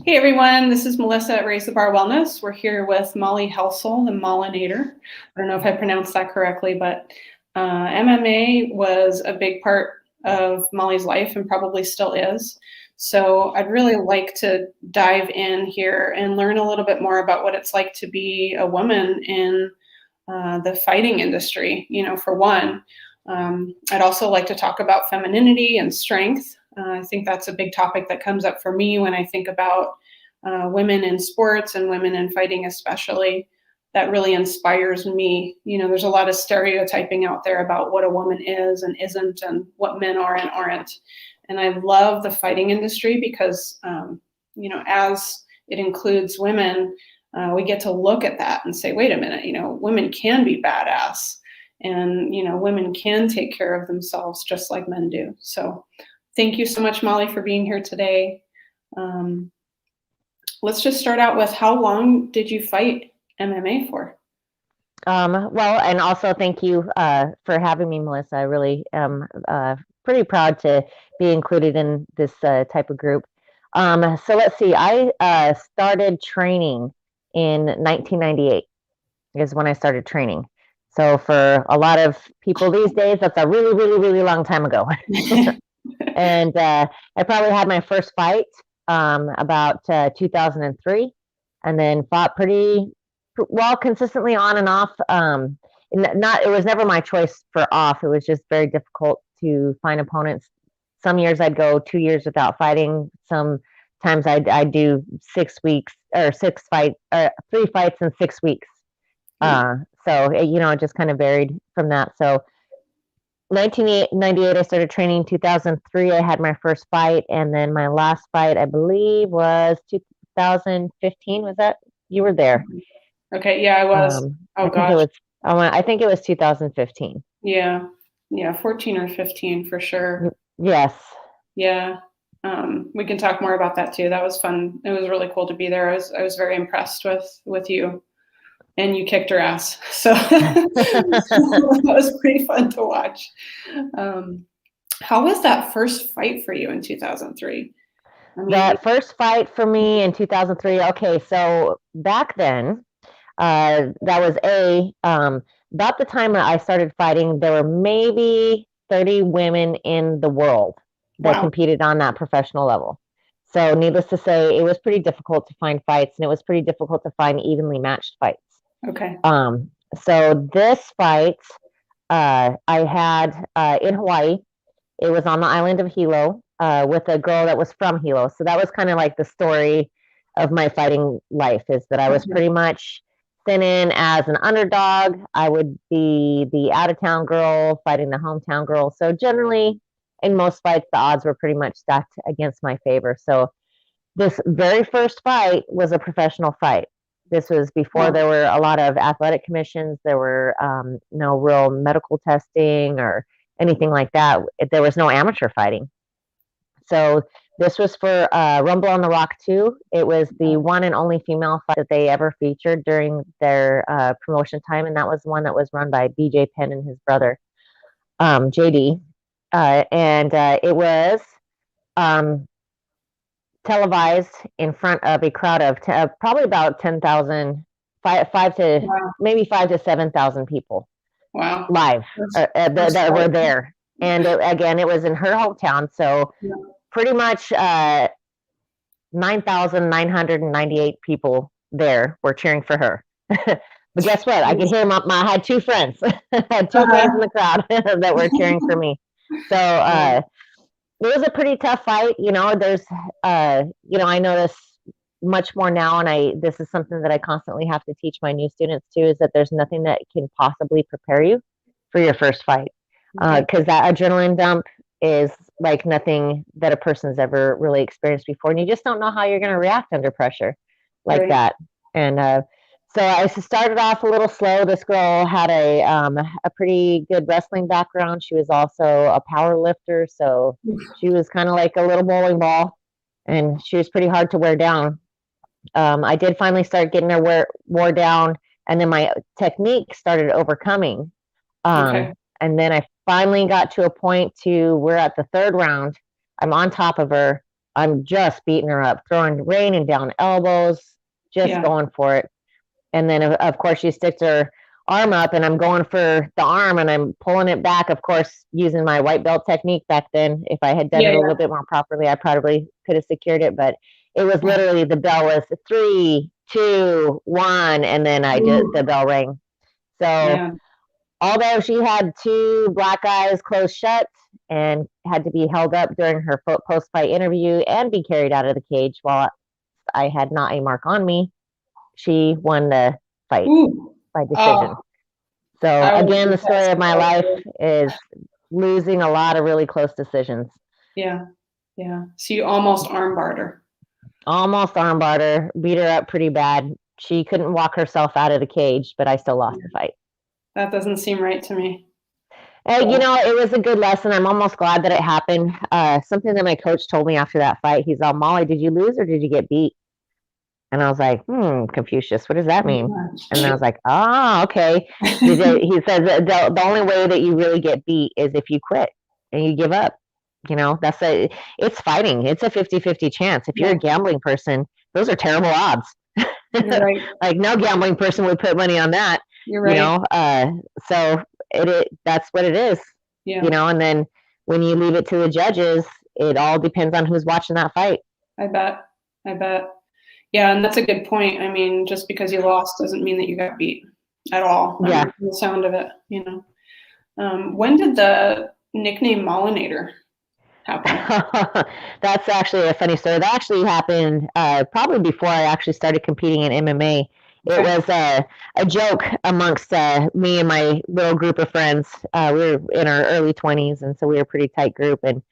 Hey everyone, this is Melissa at Raise the Bar Wellness. We're here with Molly Helsel, the Maulinator. I don't know if I pronounced that correctly, but MMA was a big part of Molly's life and probably still is. So I'd really like to dive in here and learn a little bit more about what it's like to be a woman in the fighting industry, for one. I'd also like to talk about femininity and strength. I think that's a big topic that comes up for me when I think about women in sports and women in fighting especially. That really inspires me. There's a lot of stereotyping out there about what a woman is and isn't and what men are and aren't. And I love the fighting industry because, as it includes women, we get to look at that and say, wait a minute, women can be badass and, women can take care of themselves just like men do. So thank you so much, Molly, for being here today. Let's just start out with, how long did you fight MMA for? Well, and also thank you for having me, Melissa. I really am pretty proud to be included in this type of group. So let's see, I started training in 1998 is when I started training. So for a lot of people these days, that's a really, really, really long time ago. And I probably had my first fight about 2003, and then fought pretty well consistently on and off. It was never my choice for off. It was just very difficult to find opponents. Some years I'd go 2 years without fighting. Sometimes I'd do 6 weeks or 3 fights in 6 weeks. So it just kind of varied from that. So 1998, I started training. 2003, I had my first fight, and then my last fight, I believe, was 2015. Was that, you were there? Okay, yeah, I was. I think it was 2015. Yeah, 14 or 15 for sure. Yes. Yeah, we can talk more about that too. That was fun. It was really cool to be there. I was very impressed with you. And you kicked her ass. So that was pretty fun to watch. How was that first fight for you in 2003? That first fight for me in 2003. Okay, so back then, that was about the time that I started fighting, there were maybe 30 women in the world that competed on that professional level. So needless to say, it was pretty difficult to find fights, and it was pretty difficult to find evenly matched fights. Okay. So this fight I had in Hawaii. It was on the island of Hilo with a girl that was from Hilo. So that was kind of like the story of my fighting life, is that I was pretty much sent in as an underdog. I would be the out-of-town girl fighting the hometown girl. So generally, in most fights, the odds were pretty much stacked against my favor. So this very first fight was a professional fight. This was before there were a lot of athletic commissions. There were no real medical testing or anything like that. There was no amateur fighting. So this was for Rumble on the Rock 2. It was the one and only female fight that they ever featured during their promotion time, and that was one that was run by BJ Penn and his brother, JD. And it was televised in front of a crowd of probably about 10,000, maybe 5 to 7,000 people. Wow. Live that were there. And again, it was in her hometown. So pretty much 9,998 people there were cheering for her. But guess what? I could hear I had two friends. I had two friends in the crowd that were cheering for me. So it was a pretty tough fight. There's, I know this much more now, and this is something that I constantly have to teach my new students too, is that there's nothing that can possibly prepare you for your first fight. Because that adrenaline dump is like nothing that a person's ever really experienced before. And you just don't know how you're going to react under pressure like that. And so I started off a little slow. This girl had a pretty good wrestling background. She was also a power lifter. So she was kind of like a little bowling ball, and she was pretty hard to wear down. I did finally start getting her wore down, and then my technique started overcoming. And then I finally got to a point we're at the third round. I'm on top of her. I'm just beating her up, raining down elbows, just going for it. And then, of course, she sticks her arm up, and I'm going for the arm, and I'm pulling it back, of course, using my white belt technique back then. If I had done it a little bit more properly, I probably could have secured it. But it was literally, the bell was 3, 2, 1, and then the bell rang. So although she had 2 black eyes closed shut and had to be held up during her post-fight interview and be carried out of the cage while I had not a mark on me, she won the fight by decision. So again, the story of my life is losing a lot of really close decisions. Yeah. So you almost armbarred her. Almost armbarred her, beat her up pretty bad. She couldn't walk herself out of the cage, but I still lost the fight. That doesn't seem right to me. You know, it was a good lesson. I'm almost glad that it happened. Something that my coach told me after that fight, he's all, Molly, did you lose or did you get beat? And I was like, Confucius, what does that mean? And I was like, okay. He says the only way that you really get beat is if you quit and you give up. You know, it's fighting. It's a 50-50 chance. If you're a gambling person, those are terrible odds. You're right. Like no gambling person would put money on that. You're right. You know, so that's what it is. Yeah. You know, and then when you leave it to the judges, it all depends on who's watching that fight. I bet. Yeah, and that's a good point. I mean, just because you lost doesn't mean that you got beat at all. Yeah. I mean, the sound of it, you know. When did the nickname Maulinator happen? That's actually a funny story. That actually happened probably before I actually started competing in MMA. It was a joke amongst me and my little group of friends. We were in our early 20s, and so we were a pretty tight group. And,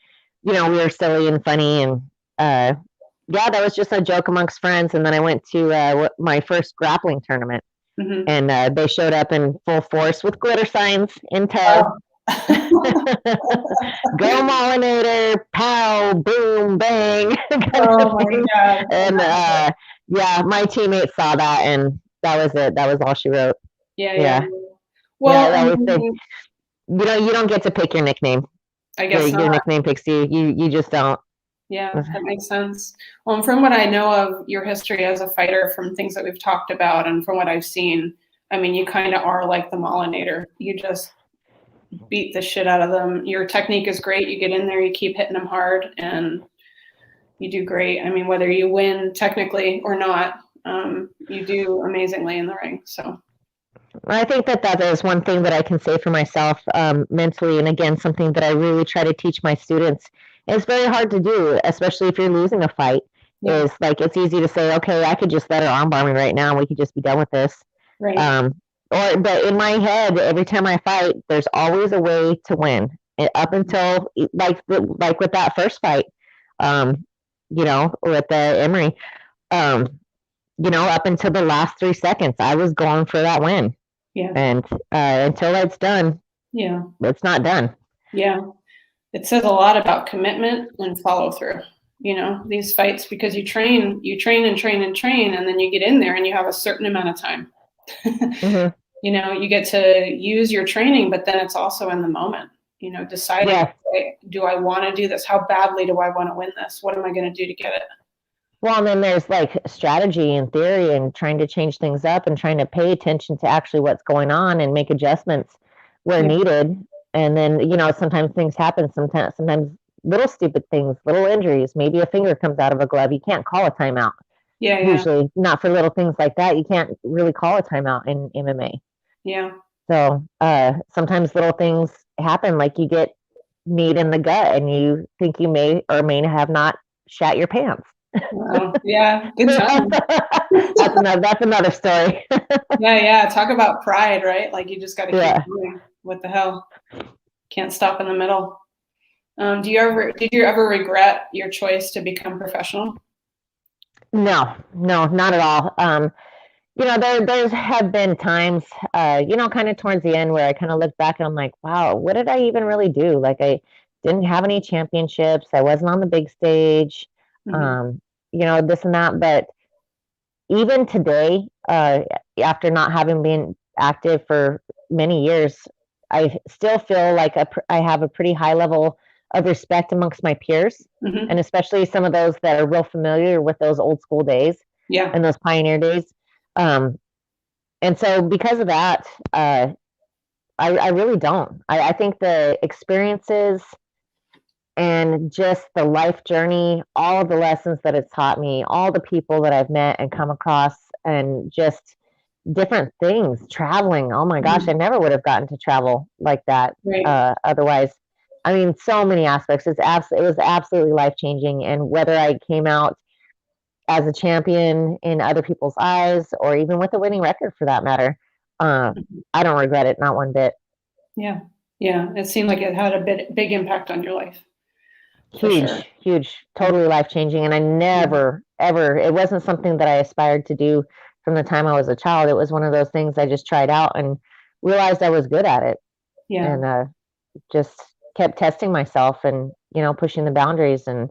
you know, we were silly and funny. And, yeah, that was just a joke amongst friends. And then I went to my first grappling tournament. And they showed up in full force with glitter signs in tow. Go Molinator, pow, boom, bang. Oh my God. And yeah, my teammates saw that, and that was it. That was all she wrote. Yeah. Well, yeah, you know, you don't get to pick your nickname. I guess your nickname picks you. You just don't. Yeah, that makes sense. Well, from what I know of your history as a fighter, from things that we've talked about, and from what I've seen, I mean, you kind of are like the Molinator. You just beat the shit out of them. Your technique is great. You get in there, you keep hitting them hard, and you do great. I mean, whether you win technically or not, you do amazingly in the ring. So I think that is one thing that I can say for myself mentally, and again, something that I really try to teach my students. It's very hard to do, especially if you're losing a fight. Is like, it's easy to say, okay, I could just let her armbar me right now and we could just be done with this. Right. But in my head, every time I fight, there's always a way to win. And up until like with that first fight, you know, with Emery, you know, up until the last 3 seconds, I was going for that win. Yeah. And until it's done, it's not done. Yeah. It says a lot about commitment and follow through. You know, these fights, because you train, and then you get in there and you have a certain amount of time. You know, you get to use your training, but then it's also in the moment, you know, deciding, okay, do I want to do this? How badly do I want to win this? What am I going to do to get it? Well, and then there's like strategy and theory and trying to change things up and trying to pay attention to actually what's going on and make adjustments where needed. And then, you know, sometimes things happen, sometimes little stupid things, little injuries, maybe a finger comes out of a glove. You can't call a timeout. Usually not for little things like that. You can't really call a timeout in MMA. Yeah. So sometimes little things happen, like you get kneed in the gut and you think you may or may have not shat your pants. Yeah, good time. That's another story. Yeah. Talk about pride, right? Like you just got to keep doing. What the hell? Can't stop in the middle. Did you ever regret your choice to become professional? No, not at all. You know, there have been times, you know, kind of towards the end where I kind of look back and I'm like, wow, what did I even really do? Like, I didn't have any championships. I wasn't on the big stage, you know, this and that. But even today, after not having been active for many years, I still feel like I have a pretty high level of respect amongst my peers, Mhm. and especially some of those that are real familiar with those old school days Yeah. and those pioneer days. And so because of that, I really don't. I think the experiences and just the life journey, all of the lessons that it's taught me, all the people that I've met and come across, and just different things, traveling. Oh my gosh, I Mhm. never would have gotten to travel like that Right. otherwise. I mean, so many aspects. It was absolutely life changing. And whether I came out as a champion in other people's eyes, or even with a winning record for that matter, Mhm. I don't regret it, not one bit. Yeah. Yeah. It seemed like it had a big impact on your life for sure. Huge, huge, Yeah. totally life changing. And I Yeah. never, ever, it wasn't something that I aspired to do from the time I was a child. It was one of those things I just tried out and realized I was good at it, Yeah. and just kept testing myself and, pushing the boundaries. And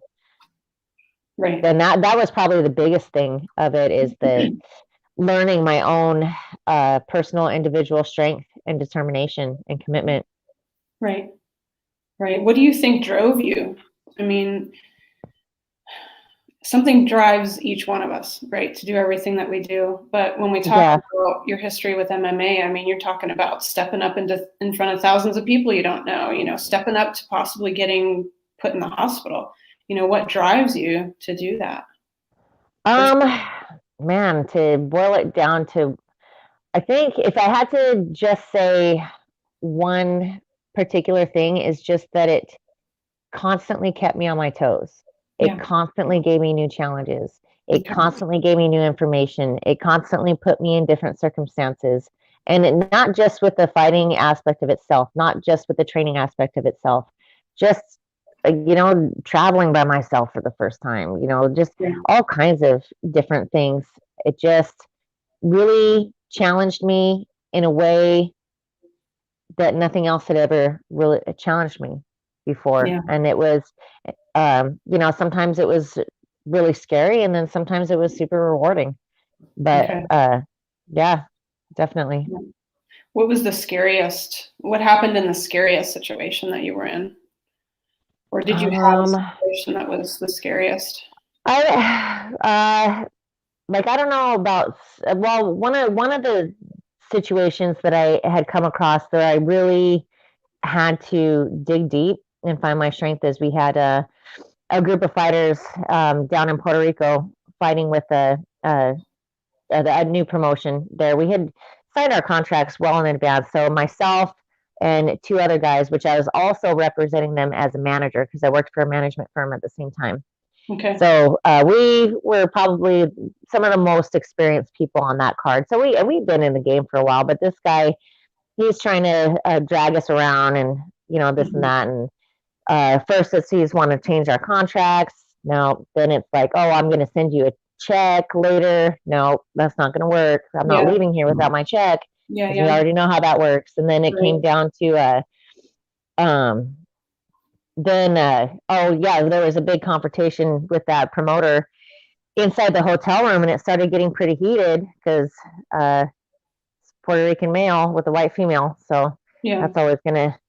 Right. then that was probably the biggest thing of it, is the learning my own personal individual strength and determination and commitment. Right. Right. What do you think drove you? I mean, something drives each one of us, right, to do everything that we do. But when we talk Yeah. about your history with MMA, I mean, you're talking about stepping up in front of thousands of people you don't know, stepping up to possibly getting put in the hospital. What drives you to do that? Um, Man, to boil it down to, I think if I had to just say one particular thing, is just that it constantly kept me on my toes. It Yeah. constantly gave me new challenges. It Okay. constantly gave me new information. It constantly put me in different circumstances. And not just with the fighting aspect of itself, not just with the training aspect of itself, just, traveling by myself for the first time, just Yeah. all kinds of different things. It just really challenged me in a way that nothing else had ever really challenged me before. Yeah. And it was, sometimes it was really scary, and then sometimes it was super rewarding. But Okay. yeah, definitely. Yeah. What happened in the scariest situation that you were in? Or did you have a Um, situation that was the scariest? I like, I don't know about, well, one of the situations that I had come across that I really had to dig deep and find my strength is, we had a group of fighters down in Puerto Rico fighting with a new promotion there. We had signed our contracts well in advance. So myself and two other guys, which I was also representing them as a manager because I worked for a management firm at the same time. Okay. So we were probably some of the most experienced people on that card. So we've been in the game for a while, but this guy, he's trying to drag us around, and this and Mhm. that. And first it's, he's want to change our contracts. No, then it's like, oh, I'm going to send you a check later. No, that's not going to work. I'm not Yeah. leaving here without my check, Yeah, because we yeah. already know how that works. And then it came Right. down to um, then oh yeah, there was a big confrontation with that promoter inside the hotel room, and it started getting pretty heated because uh, Puerto Rican male with a white female, so Yeah. that's always going to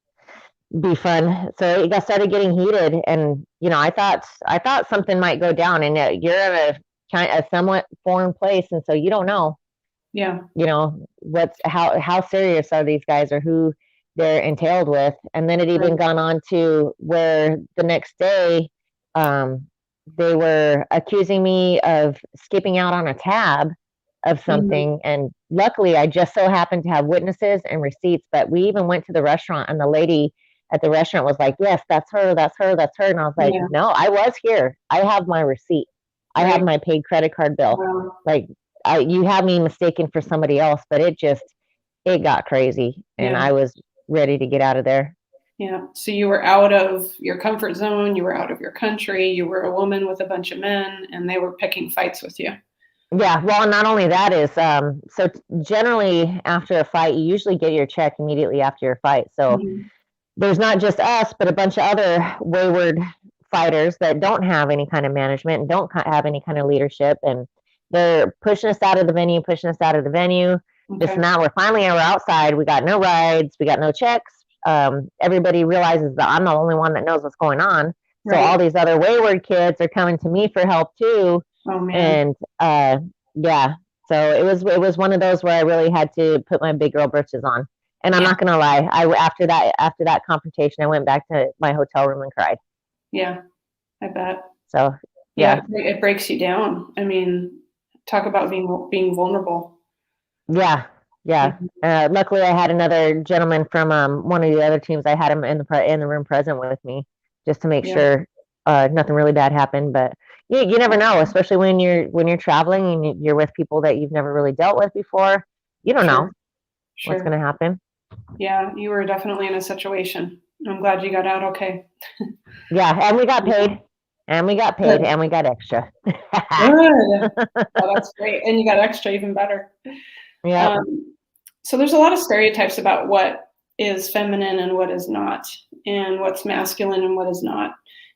be fun. So it got started getting heated, and I thought something might go down, and you're in a somewhat foreign place, and so you don't know, Yeah. what's how serious are these guys, or who they're entailed with. And then it even Right. gone on to where the next day, um, they were accusing me of skipping out on a tab of Mhm. something. And luckily, I just so happened to have witnesses and receipts. But we even went to the restaurant, and the lady at the restaurant was like, "Yes, that's her, that's her, that's her." And I was like, Yeah. "No, I was here. I have my receipt. I have Right. my paid credit card bill. Wow. Like, you have me mistaken for somebody else." But it got crazy, and Yeah. I was ready to get out of there. Yeah. So you were out of your comfort zone, you were out of your country, you were a woman with a bunch of men, and they were picking fights with you. Yeah, well, not only that is, so generally after a fight, you usually get your check immediately after your fight. So Mhm. there's not just us, but a bunch of other wayward fighters that don't have any kind of management and don't have any kind of leadership, and they're pushing us out of the venue, pushing us out of the venue, this Okay. and that. We're outside. We got no rides. We got no checks. everybody realizes that I'm the only one that knows what's going on. So all Right. these other wayward kids are coming to me for help too. Oh man. And yeah, so it was one of those where I really had to put my big girl britches on. And I'm Yeah. not gonna lie, after that confrontation, I went back to my hotel room and cried. Yeah. I bet. So Yeah. yeah, It breaks you down. I mean, talk about being vulnerable. yeah, yeah. Mhm. Luckily, I had another gentleman from one of the other teams. I had him in the room present with me just to make Yeah. sure nothing really bad happened. But you never know, especially when you're traveling and you're with people that you've never really dealt with before. You don't know Sure. what's Sure. going to happen. Yeah. You were definitely in a situation. I'm glad you got out okay. Yeah, and we got Yeah. paid, and we got paid, Good. and we got extra. Good. Oh, that's great. And you got extra, even better. Yep. So there's a lot of stereotypes about what is feminine and what is not, and what's masculine and what is not.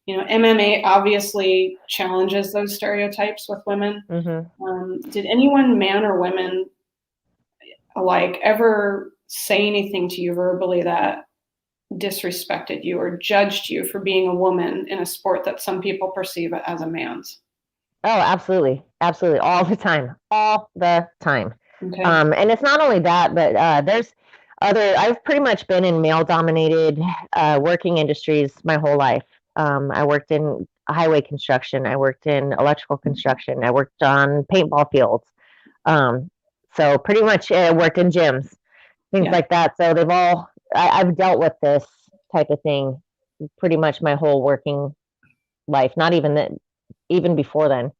MMA obviously challenges those stereotypes with women. Hmm. Did anyone, man or women alike, ever say anything to you verbally that disrespected you or judged you for being a woman in a sport that some people perceive it as a man's? Oh, absolutely, absolutely, all the time. Okay. And it's not only that, but there's other. I've pretty much been in male-dominated working industries my whole life. I worked in highway construction. I worked in electrical construction. I worked on paintball fields. Um, so pretty much worked in gyms, things Yeah. like that. So I've dealt with this type of thing pretty much my whole working life. Not even that, even before then.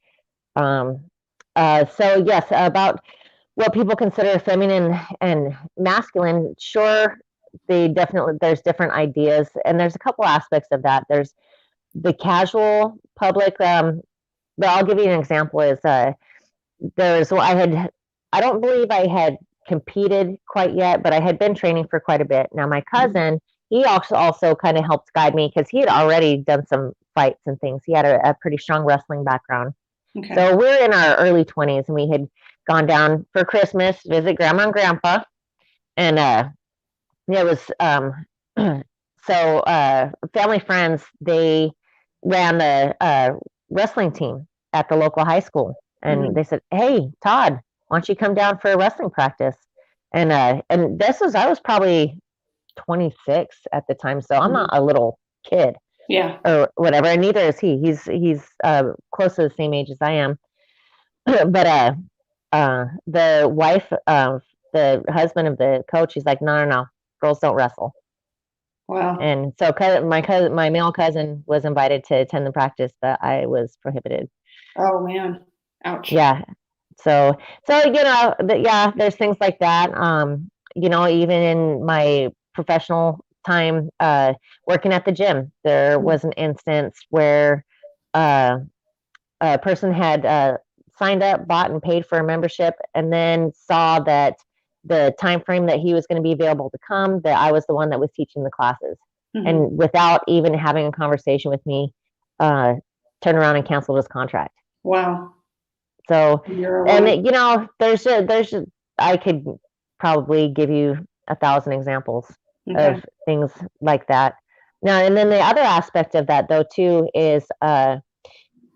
Um, so yes, about what people consider feminine and masculine, sure, there's different ideas, and there's a couple aspects of that. There's the casual public. But I'll give you an example. Is there's well, I don't believe I had competed quite yet, but I had been training for quite a bit. Now my Mhm. cousin, he also kind of helped guide me because he had already done some fights and things. He had a pretty strong wrestling background. Okay. So we're in our early 20s, and we had gone down for Christmas to visit grandma and grandpa. And it was so family friends, they ran the wrestling team at the local high school. And Mhm. they said, "Hey, Todd, why don't you come down for a wrestling practice?" And I was probably 26 at the time, so I'm not Mhm. a little kid Yeah. or whatever, and neither is he. He's close to the same age as I am. But the wife of the husband of the coach, he's like, no, no, no, girls don't wrestle. Wow. And so my male cousin was invited to attend the practice, but I was prohibited. Oh man. Ouch. Yeah. So yeah, there's things like that. Even in my professional time, working at the gym, there Mhm. was an instance where uh, a person had signed up, bought, and paid for a membership, and then saw that the time frame that he was going to be available to come, that I was the one that was teaching the classes, Mhm. and without even having a conversation with me, uh, turned around and canceled his contract. Wow. So, You're and alone. I could probably give you 1,000 examples Okay. of things like that. Now, and then the other aspect of that, though, too, is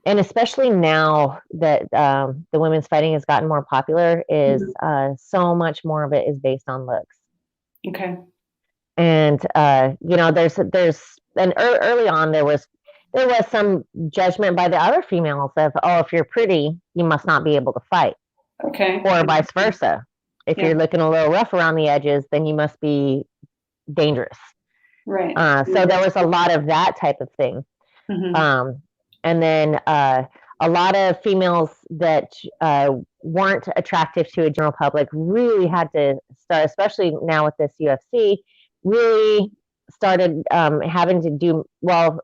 and especially now that the women's fighting has gotten more popular, is Mhm. so much more of it is based on looks. Okay. And early on there was some judgment by the other females of, oh, if you're pretty, you must not be able to fight, Okay. or vice Interesting. versa. If Yeah. you're looking a little rough around the edges, then you must be dangerous. Right. So there was a lot of that type of thing. Mhm. Um, and then a lot of females that weren't attractive to a general public really had to start, especially now with this UFC, really started having to do, well,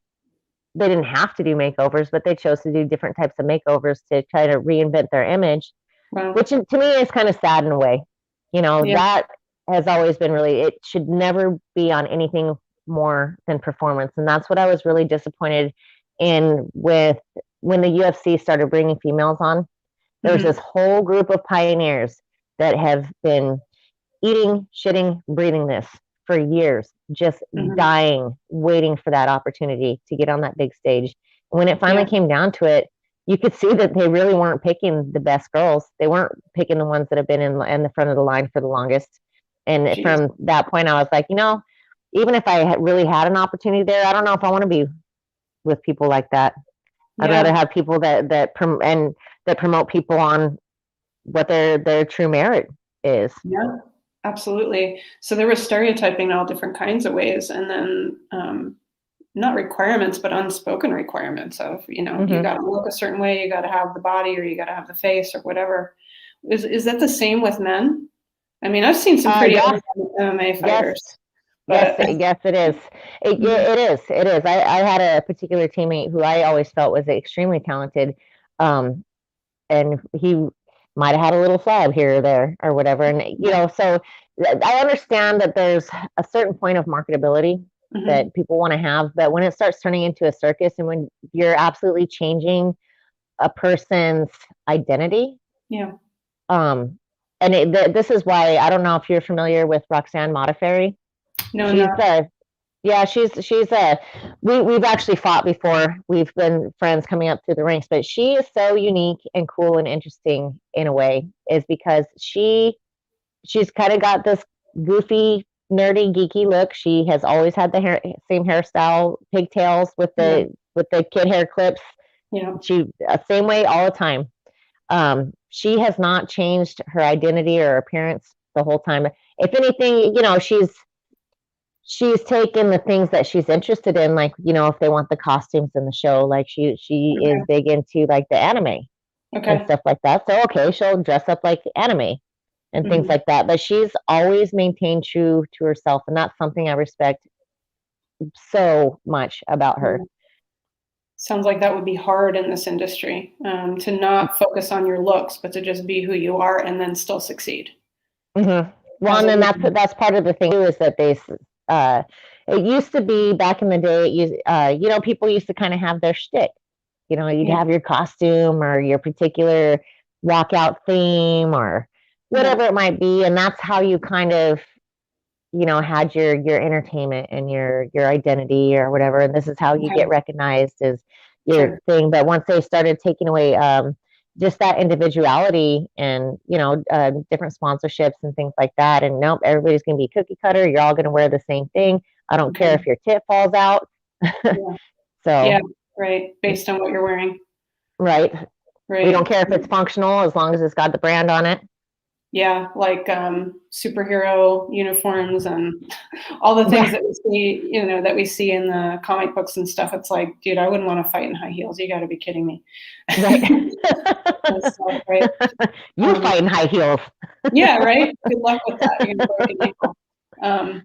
they didn't have to do makeovers, but they chose to do different types of makeovers to try to reinvent their image, Wow. which to me is kind of sad in a way. Yeah. That has always been really, it should never be on anything more than performance. And that's what I was really disappointed in with when the UFC started bringing females on. There was Mhm. this whole group of pioneers that have been eating, shitting, breathing this for years. just dying, waiting for that opportunity to get on that big stage. And when it finally came down to it, you could see that they really weren't picking the best girls. They weren't picking the ones that have been in the front of the line for the longest. And from that point, I was like, even if I really had an opportunity there, I don't know if I want to be with people like that. I'd rather have people that promote people on what their true merit is. Yeah, absolutely. So there was stereotyping in all different kinds of ways, and then not requirements, but unspoken requirements of, you got to look a certain way, you got to have the body, or you got to have the face, or whatever. Is that the same with men? I mean, I've seen some pretty MMA fighters. Yes, it is. It is. I had a particular teammate who I always felt was extremely talented, and he might have had a little flab here or there or whatever. And, so I understand that there's a certain point of marketability that people want to have, but when it starts turning into a circus and when you're absolutely changing a person's identity. And this is why, I don't know if you're familiar with Roxanne Modafferi. No, we've actually fought before. We've been friends coming up through the ranks, but she is so unique and cool and interesting in a way, is because she's kind of got this goofy, nerdy, geeky look. She has always had the same hairstyle, pigtails with the kid hair clips. She same way all the time. She has not changed her identity or appearance the whole time. If anything, she's taken the things that she's interested in, like, if they want the costumes in the show, like she is big into like the anime and stuff like that. So, she'll dress up like anime and things like that. But she's always maintained true to herself. And that's something I respect so much about her. Sounds like that would be hard in this industry, to not focus on your looks, but to just be who you are and then still succeed. Well, and then that's part of the thing too, is that it used to be back in the day, people used to kind of have their shtick. You'd have your costume or your particular walkout theme or whatever it might be, and that's how you kind of, had your entertainment and your identity or whatever. And this is how you get recognized as your thing. But once they started taking away just that individuality and, different sponsorships and things like that. And nope, everybody's going to be cookie cutter. You're all going to wear the same thing. I don't care if your tit falls out. Based on what you're wearing. Right. We don't care if it's functional as long as it's got the brand on it. Yeah, like superhero uniforms and all the things that we see in the comic books and stuff. It's like, dude, I wouldn't want to fight in high heels. You got to be kidding me. Right. You fight in high heels. Yeah, right. Good luck with that.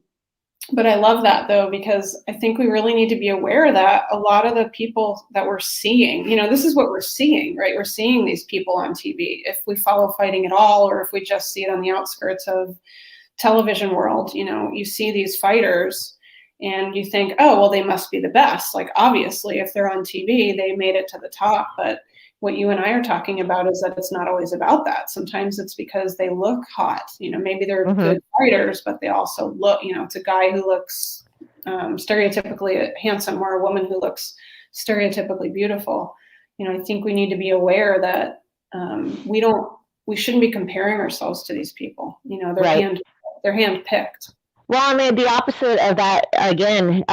But I love that, though, because I think we really need to be aware that a lot of the people that we're seeing, this is what we're seeing, right? We're seeing these people on TV. If we follow fighting at all, or if we just see it on the outskirts of television world, you see these fighters and you think, oh, well, they must be the best. Like, obviously, if they're on TV, they made it to the top. But what you and I are talking about is that it's not always about that. Sometimes it's because they look hot. Maybe they're good fighters, but they also look, it's a guy who looks stereotypically handsome or a woman who looks stereotypically beautiful. I think we need to be aware that we shouldn't be comparing ourselves to these people. They're hand-picked. Well, I mean, the opposite of that, again,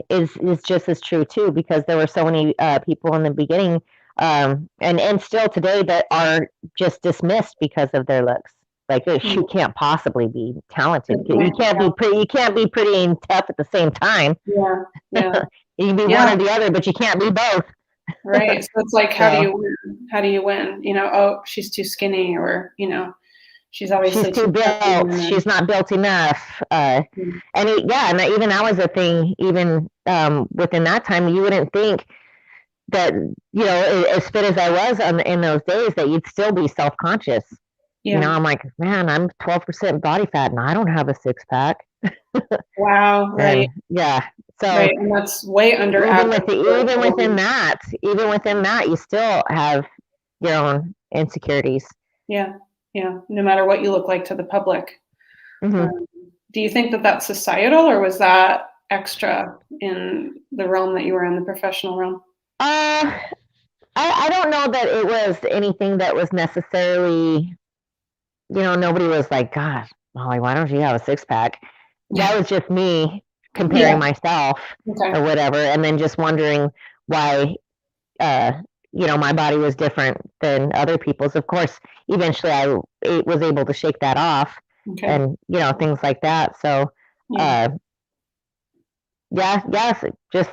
is just as true, too, because there were so many people in the beginning and still today that are just dismissed because of their looks. Like, you can't possibly be talented. You can't be pretty. You can't be pretty and tough at the same time. Yeah. You can be one or the other, but you can't be both. Right. So it's like, how do you win? How do you win? Oh, she's too skinny, or she's obviously too built. She's not built enough. And even that was a thing. Even within that time, you wouldn't think that, as fit as I was in those days, that you'd still be self-conscious. I'm like, man, I'm 12% body fat and I don't have a six-pack. Wow. Right. So and that's way under average. Even within that, you still have your own insecurities. Yeah. No matter what you look like to the public. Do you think that that's societal, or was that extra in the realm that you were in, the professional realm? Uh, I don't know that it was anything that was necessarily, nobody was like, "God, Molly, why don't you have a six pack?" That was just me Yeah. comparing myself Okay. or whatever, and then just wondering why, uh, my body was different than other people's. Of course, eventually was able to shake that off, Okay. and things like that. So, Yeah. uh, yeah, yes, just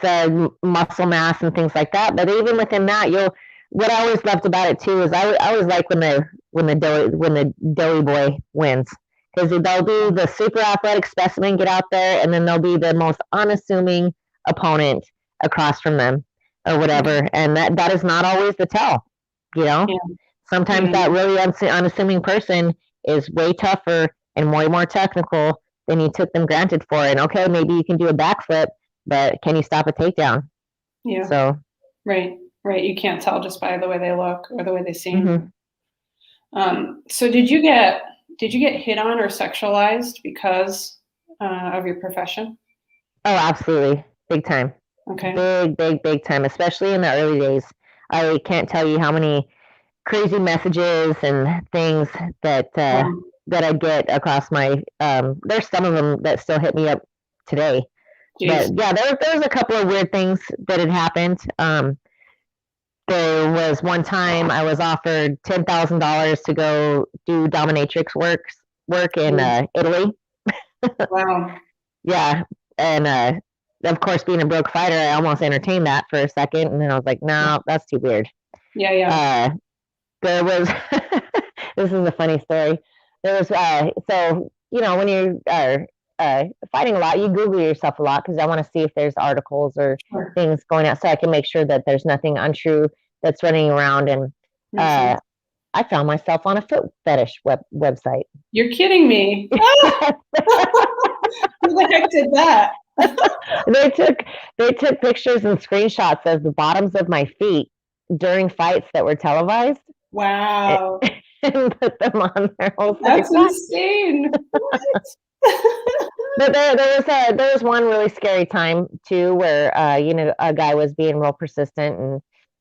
muscle mass and things like that. But even within that, what I always loved about it too is I always like when the doughy boy wins, because they'll be the super athletic specimen get out there, and then they'll be the most unassuming opponent across from them or Okay. whatever, and that is not always the tell. You know, Yeah. sometimes Yeah. that really unassuming person is way tougher and way more technical than you took them granted for. And okay, maybe you can do a backflip, but can you stop a takedown? Yeah. So, Right. Right. You can't tell just by the way they look or the way they seem. mhm. So did you get hit on or sexualized because of your profession? Oh, absolutely, big time, Okay. big, big, big time, especially in the early days. I can't tell you how many crazy messages and things that Wow. that I get across my. There's some of them that still hit me up today. But Jeez. yeah, there was a couple of weird things that had happened. There was one time I was offered $10,000 to go do dominatrix work in Mm. Italy. Wow. Yeah, and of course, being a broke fighter, I almost entertained that for a second, and then I was like, no, that's too weird. Yeah. Yeah. Uh, there was this is a funny story. There was so when you are fighting a lot, you Google yourself a lot because I want to see if there's articles or Sure. things going out, so I can make sure that there's nothing untrue that's running around. And Makes uh, sense. I found myself on a foot fetish website. You're kidding me. Who the heck did that? they took they took pictures and screenshots of the bottoms of my feet during fights that were televised Wow. and put them on there. I was like, That's what? insane. What? But there was one really scary time too where a guy was being real persistent, and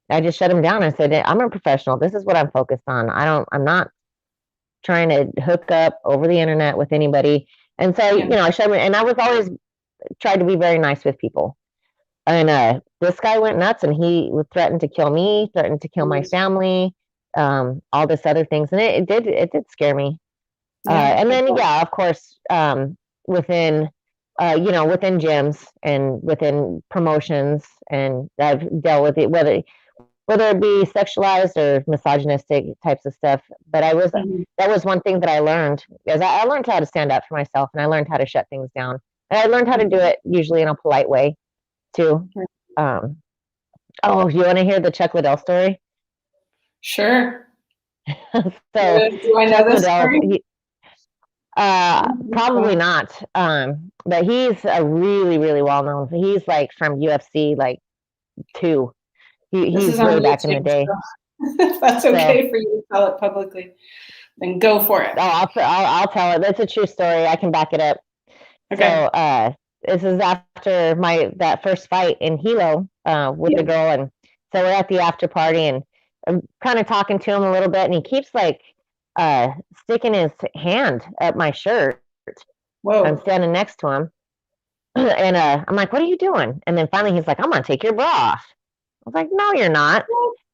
I just shut him down. I said, I'm a professional. This is what I'm focused on. I'm not trying to hook up over the internet with anybody. And so, Yeah. I shut him, and I was always tried to be very nice with people. And this guy went nuts, and he threatened to kill me, threatened to kill my Jeez. family, all this other things, and it did scare me. Yeah. And I then, bet. yeah, of course, within, within gyms and within promotions, and I've dealt with it, whether it be sexualized or misogynistic types of stuff. But Mhm. that was one thing that I learned, is I learned how to stand up for myself, and I learned how to shut things down. And I learned how to do Mhm. it usually in a polite way too. Right. Um, oh, you want to hear the Chuck Liddell story? Sure. So Do I know Chuck this Liddell, story? I don't think probably so. not. But he's a really, really well known. He's like from UFC like two. This He's is on way back in the YouTube, day. so if that's So okay for you to tell it publicly, then go for it. I'll tell it. That's a true story. I can back it up. So Okay. this is after that first fight in Hilo with the Yeah. girl, and so we're at the after party, and I'm kind of talking to him a little bit, and he keeps like sticking his hand up my shirt. I'm Whoa. standing next to him, and I'm like, "What are you doing?" And then finally, he's like, "I'm gonna take your bra off." I was like, "No, you're not."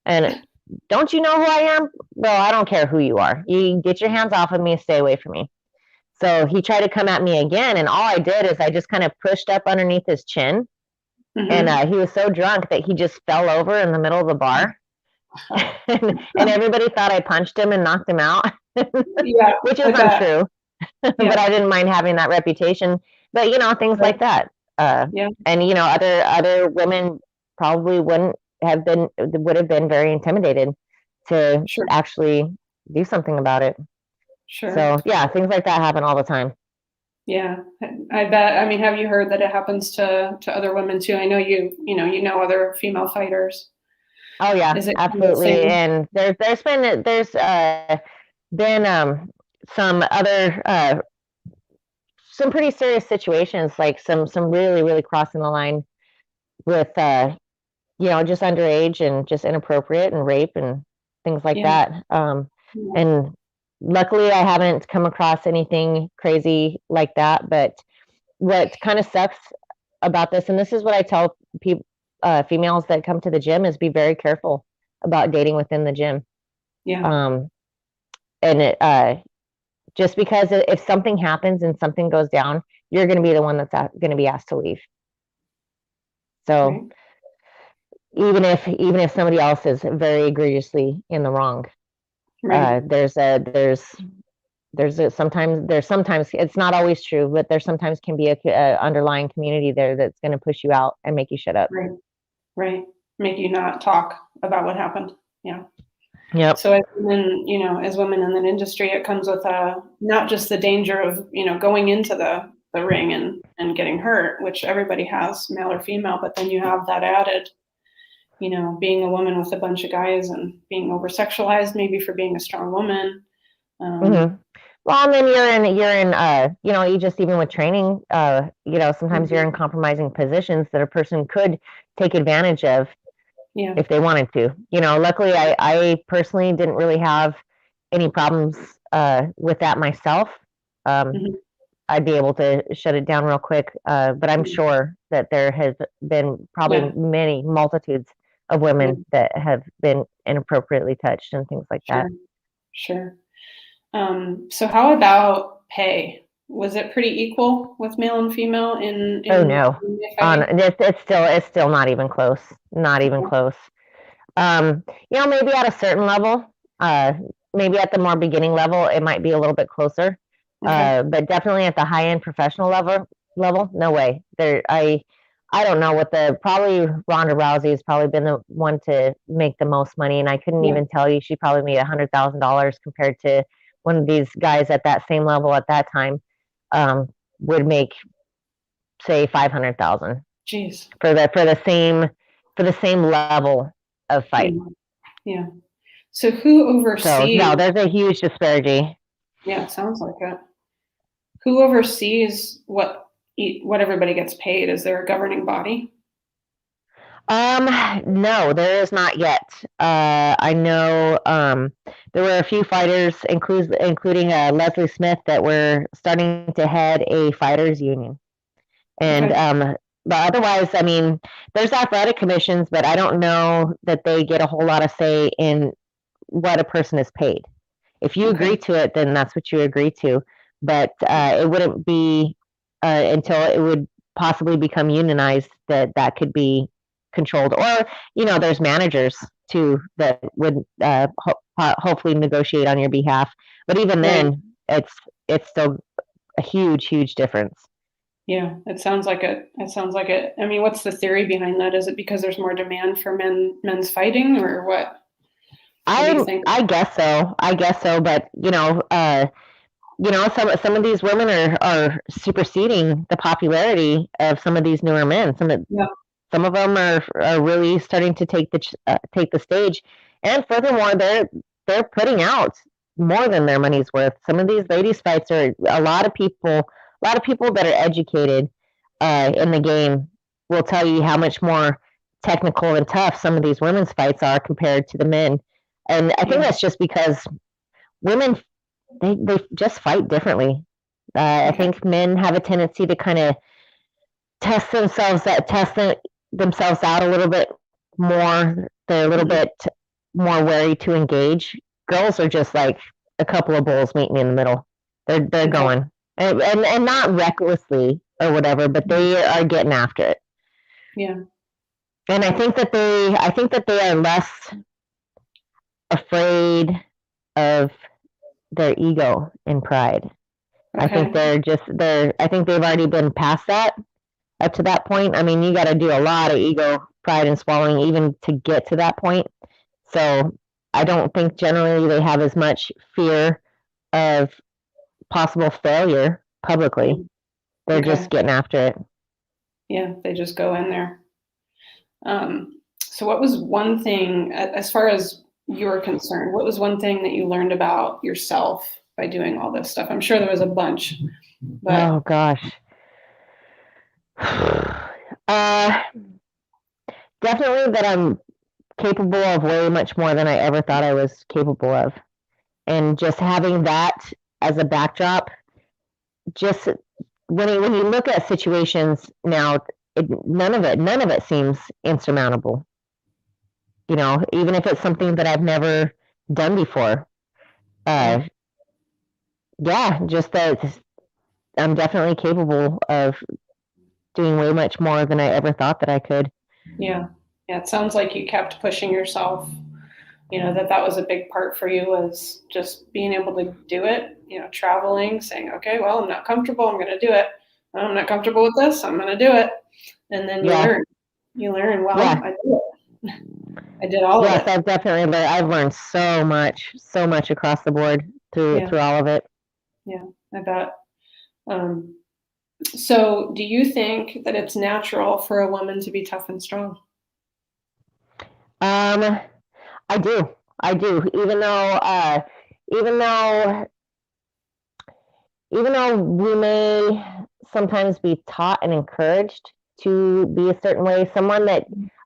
And don't you know who I am? Well, I don't care who you are. You get your hands off of me, stay away from me. So he tried to come at me again, and all I did is I just kind of pushed up underneath his chin, and Mhm. he was so drunk that he just fell over in the middle of the bar, and everybody thought I punched him and knocked him out, Yeah, which is I bet. untrue. But Yeah. I didn't mind having that reputation. But things Right. like that, Yeah. and other women probably would have been very intimidated to Sure. actually do something about it. Sure. So yeah, things like that happen all the time. Yeah. I bet. I mean, have you heard that it happens to other women too? I know you know other female fighters. Oh yeah, Is it kind of the absolutely. same? And there's been some other some pretty serious situations, like some really, really crossing the line with, just underage and just inappropriate and rape and things like Yeah. that. Yeah. And luckily, I haven't come across anything crazy like that. But what kind of sucks about this, and this is what I tell people, females that come to the gym, is be very careful about dating within the gym. Yeah. Um, and just because if something happens and something goes down, you're going to be the one that's going to be asked to leave. So Right. even if somebody else is very egregiously in the wrong, Right. sometimes it's not always true, but there sometimes can be a underlying community there that's going to push you out and make you shut up. Right. Right. Make you not talk about what happened. Yeah. Yep. So as women in the industry, it comes with not just the danger of, going into the ring and getting hurt, which everybody has, male or female, but then you have that added, being a woman with a bunch of guys and being over sexualized, maybe for being a strong woman. Mm-hmm. Well, and then you just even with training, sometimes you're in compromising positions that a person could take advantage of Yeah. if they wanted to. Luckily, I personally didn't really have any problems with that myself. I'd be able to shut it down real quick. But I'm sure that there has been probably many multitudes of women that have been inappropriately touched and things like that. Sure. So how about pay? Was it pretty equal with male and female in Oh no, fighting? it's still not even close. Not even close. Maybe at a certain level, maybe at the more beginning level, it might be a little bit closer. Okay. But definitely at the high end professional level, no way. I don't know probably Ronda Rousey has probably been the one to make the most money, and I couldn't even tell you she probably made $100,000 compared to one of these guys at that same level at that time would make, say, 500,000. Jeez. For the same level of fight. Yeah. So who oversees? So no, there's a huge disparity. Yeah, it sounds like it. Who oversees what everybody gets paid? Is there a governing body? No, there is not yet. I know there were a few fighters, including Leslie Smith, that were starting to head a fighters union, and but otherwise, I mean, there's athletic commissions, but I don't know that they get a whole lot of say in what a person is paid. If you agree to it, then that's what you agree to. But it wouldn't be until it would possibly become unionized that could be controlled. Or, there's managers too that would hopefully negotiate on your behalf. But even then, it's still a huge difference. Yeah, it sounds like it. I mean, what's the theory behind that? Is it because there's more demand for men's fighting, or what? What do you think? I guess so. But some of these women are superseding the popularity of some of these newer men. Some of them are really starting to take the stage, and furthermore, they're putting out more than their money's worth. Some of these ladies' fights are a lot of people that are educated in the game will tell you how much more technical and tough some of these women's fights are compared to the men. And I think that's just because women, they just fight differently. I think men have a tendency to kind of test themselves out a little bit more. They're a little bit more wary to engage. Girls are just like a couple of bulls meeting in the middle. They're going and not recklessly or whatever, but they are getting after it. Yeah. And I think that they are less afraid of their ego and pride. I think I think they've already been past that up to that point. I mean, you got to do a lot of ego, pride, and swallowing even to get to that point. So I don't think generally they have as much fear of possible failure publicly. They're just getting after it. Yeah, they just go in there. So what was one thing, as far as you're concerned, what was one thing that you learned about yourself by doing all this stuff? I'm sure there was a bunch, but Oh gosh. Definitely that I'm capable of way much more than I ever thought I was capable of. And just having that as a backdrop, just when you look at situations now, none of it seems insurmountable. Even if it's something that I've never done before. Yeah, just that I'm definitely capable of doing way much more than I ever thought that I could. Yeah. It sounds like you kept pushing yourself, that was a big part for you, was just being able to do it, traveling, saying, okay, well, I'm not comfortable. I'm going to do it. I'm not comfortable with this. I'm going to do it. And then you learn, well, Yeah. I did it. I did all of it. Yes, I've learned so much across the board through all of it. Yeah, I bet. So do you think that it's natural for a woman to be tough and strong? I do. Even though we may sometimes be taught and encouraged to be a certain way,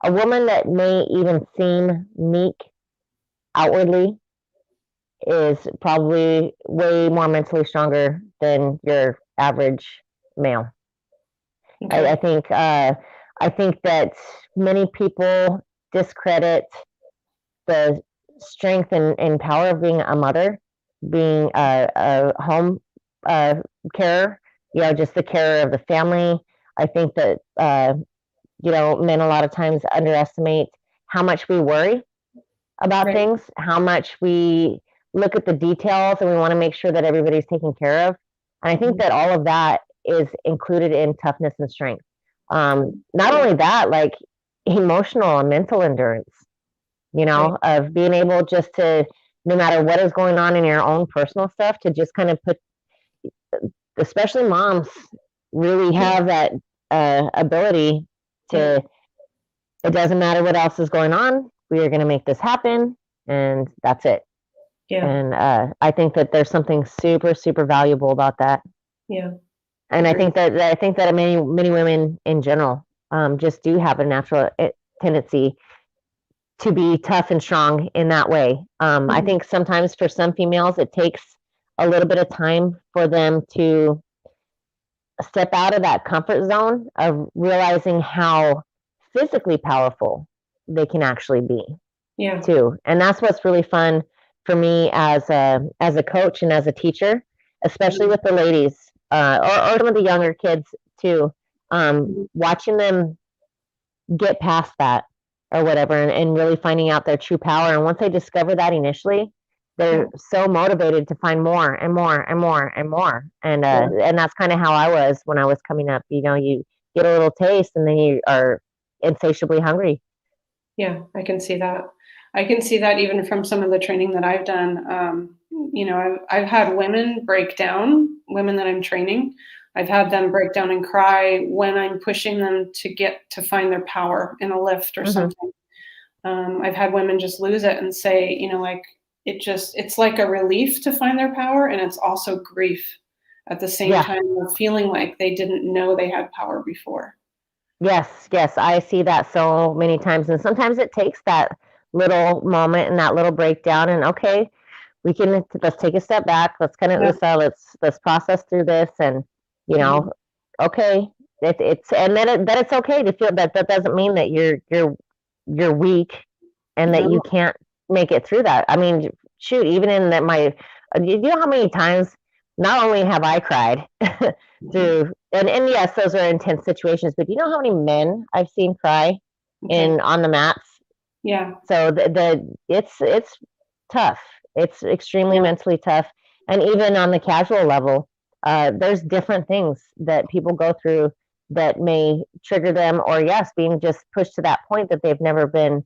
a woman that may even seem meek outwardly is probably way more mentally stronger than your average male. Okay. I think that many people discredit the strength and power of being a mother, being a home carer, just the carer of the family. I think that men a lot of times underestimate how much we worry about things, how much we look at the details, and we want to make sure that everybody's taken care of. And I think that all of that is included in toughness and strength. Not only that, like emotional and mental endurance, of being able just to, no matter what is going on in your own personal stuff, to just kind of especially moms really have that ability to, it doesn't matter what else is going on, we are going to make this happen, and that's it. Yeah. And I think that there's something super, super valuable about that. Yeah. And I think that many women in general just do have a natural tendency to be tough and strong in that way. I think sometimes for some females, it takes a little bit of time for them to step out of that comfort zone of realizing how physically powerful they can actually be. Yeah. Too. And that's what's really fun for me as a coach and as a teacher, especially with the ladies, or some of the younger kids too, watching them get past that or whatever, and really finding out their true power. And once they discover that initially, they're so motivated to find more and more and more and more. And that's kind of how I was when I was coming up. You get a little taste, and then you are insatiably hungry. Yeah, I can see that. I can see that even from some of the training that I've done. I've had women break down, women that I'm training. I've had them break down and cry when I'm pushing them to get to find their power in a lift or something. I've had women just lose it and say, it's like a relief to find their power, and it's also grief at the same time of feeling like they didn't know they had power before. Yes, I see that so many times, and sometimes it takes that little moment and that little breakdown, and okay, let's take a step back, let's kind of let's process through this, and okay, it's and then it's okay to feel that. That doesn't mean that you're weak and that you can't make it through that. I mean, shoot, even in that you know how many times not only have I cried through, and yes, those are intense situations, but you know how many men I've seen cry on the mats? Yeah. So it's tough. It's extremely mentally tough. And even on the casual level, there's different things that people go through that may trigger them, or being just pushed to that point that they've never been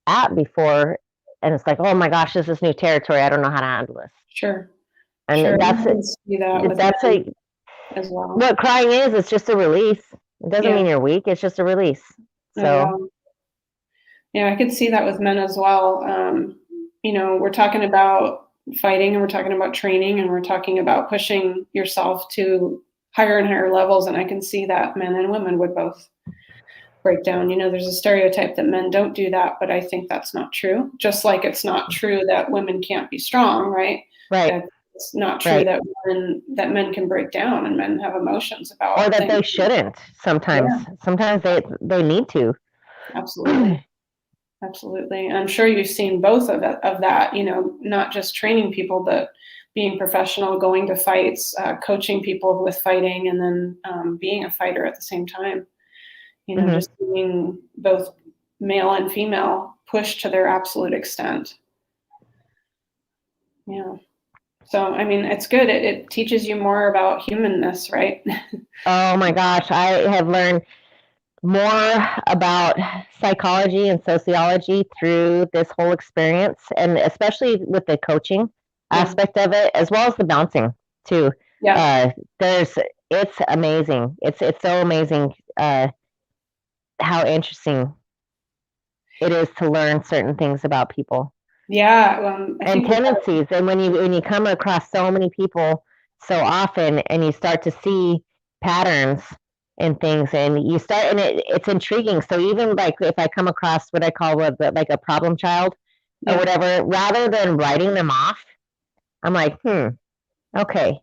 at before. And it's like, oh my gosh, this is new territory. I don't know how to handle this. Sure. And that's as well. What crying is, it's just a release. It doesn't mean you're weak. It's just a release. So. Yeah, I could see that with men as well. We're talking about fighting, and we're talking about training, and we're talking about pushing yourself to higher and higher levels. And I can see that men and women would both break down. There's a stereotype that men don't do that, but I think that's not true. Just like it's not true that women can't be strong, right? Right. It's not true that men can break down, and men have emotions about or that things. they shouldn't sometimes. Yeah. Sometimes they need to. Absolutely. Absolutely. I'm sure you've seen both of that, not just training people, but being professional, going to fights, coaching people with fighting, and then being a fighter at the same time. Just being both male and female pushed to their absolute extent. Yeah. So, I mean, it's good. It teaches you more about humanness, right? Oh my gosh, I have learned more about psychology and sociology through this whole experience, and especially with the coaching aspect of it, as well as the bouncing too. Yeah. It's amazing. It's so amazing how interesting it is to learn certain things about people. Yeah. And tendencies. And when you come across so many people so often, and you start to see patterns and things, and you start, and it's intriguing. So even like if I come across what I call like a problem child or whatever, rather than writing them off, I'm like, okay,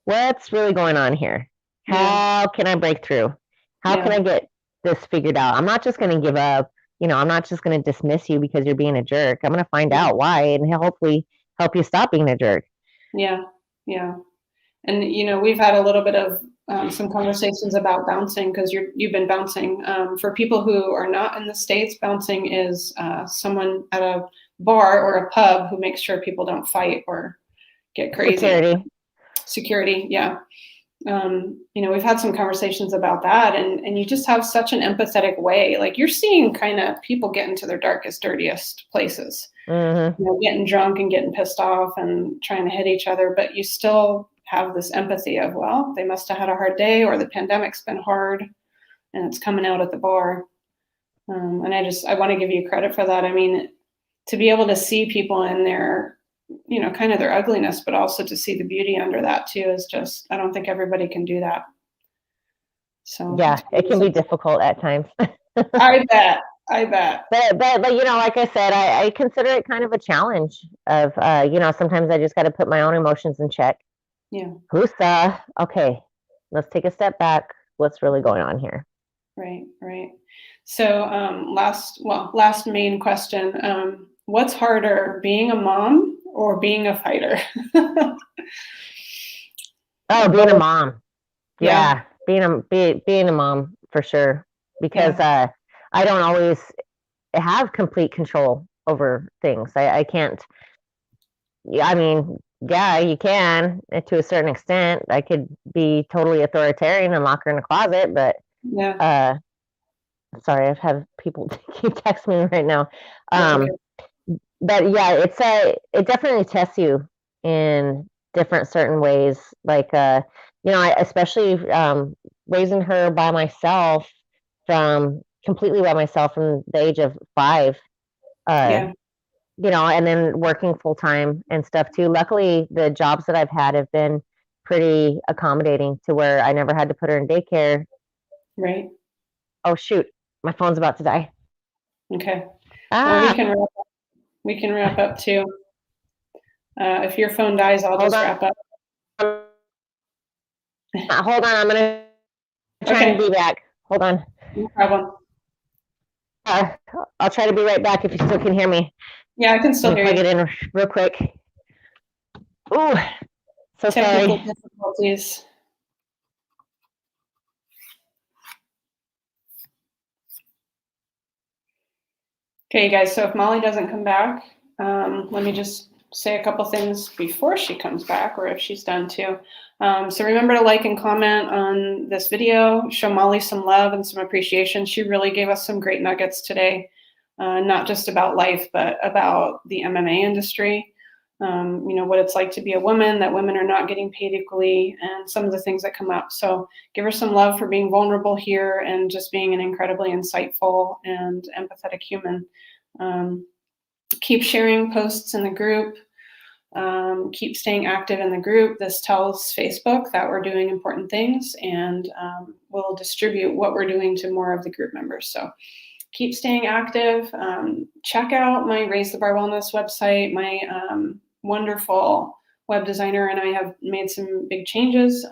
what's really going on here? How can I break through? How can I get this figured out? I'm not just going to give up. I'm not just going to dismiss you because you're being a jerk. I'm going to find out why and hopefully help you stop being a jerk. Yeah. Yeah. And, we've had a little bit of some conversations about bouncing, because you've been bouncing. For people who are not in the States, bouncing is someone at a bar or a pub who makes sure people don't fight or get crazy. Security, yeah. We've had some conversations about that, and you just have such an empathetic way. Like, you're seeing kind of people get into their darkest, dirtiest places, getting drunk and getting pissed off and trying to hit each other, but you still have this empathy of, well, they must have had a hard day, or the pandemic's been hard and it's coming out at the bar. And I want to give you credit for that. I mean, to be able to see people in their, kind of their ugliness, but also to see the beauty under that too, is just, I don't think everybody can do that. So yeah, it can be difficult at times. I bet. But like I said, I consider it kind of a challenge of, sometimes I just got to put my own emotions in check. Yeah. Okay, let's take a step back. What's really going on here? Right. So last main question. What's harder, being a mom or being a fighter? Being a mom. Yeah, being a mom for sure, because I don't always have complete control over things. I can't. I mean, yeah, you can to a certain extent. I could be totally authoritarian and lock her in a closet, but sorry, I've had people keep texting me right now. Okay. But yeah, it definitely tests you in different certain ways. Like I especially raising her by myself, completely by myself from the age of 5. And then working full time and stuff too. Luckily, the jobs that I've had have been pretty accommodating to where I never had to put her in daycare. Right. Oh shoot, my phone's about to die. Okay. Well, we can wrap up too. If your phone dies, I'll just wrap up. Hold on, I'm gonna try to be back. Hold on. No problem. I'll try to be right back if you still can hear me. Yeah, I can still hear you. Plug it in real quick. Ooh, so Technical sorry. difficulties. Okay, guys, so if Molly doesn't come back, let me just say a couple things before she comes back, or if she's done too. So remember to like and comment on this video, show Molly some love and some appreciation. She really gave us some great nuggets today, not just about life, but about the MMA industry. What it's like to be a woman, that women are not getting paid equally, and some of the things that come up. So give her some love for being vulnerable here and just being an incredibly insightful and empathetic human. Keep sharing posts in the group. Keep staying active in the group. This tells Facebook that we're doing important things, and we'll distribute what we're doing to more of the group members. So keep staying active. Check out my Raise the Bar Wellness website. My wonderful web designer and I have made some big changes.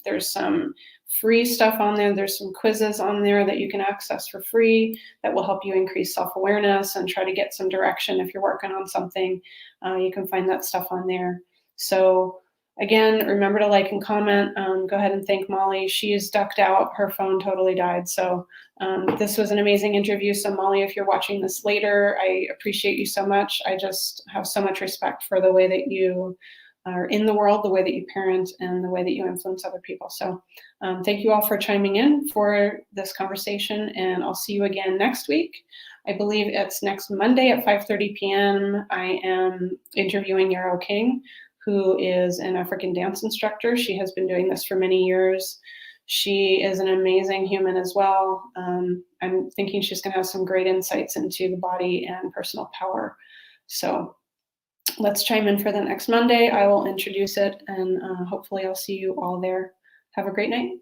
There's some free stuff on there. There's some quizzes on there that you can access for free that will help you increase self-awareness and try to get some direction if you're working on something. You can find that stuff on there. So again, remember to like and comment. Go ahead and thank Molly. She's ducked out. Her phone totally died. So this was an amazing interview. So Molly, if you're watching this later, I appreciate you so much. I just have so much respect for the way that you are in the world, the way that you parent, and the way that you influence other people. So thank you all for chiming in for this conversation, and I'll see you again next week. I believe it's next Monday at 5:30 p.m. I am interviewing Yarrow King, who is an African dance instructor. She has been doing this for many years. She is an amazing human as well. I'm thinking she's going to have some great insights into the body and personal power. So let's chime in for the next Monday. I will introduce it, and hopefully I'll see you all there. Have a great night.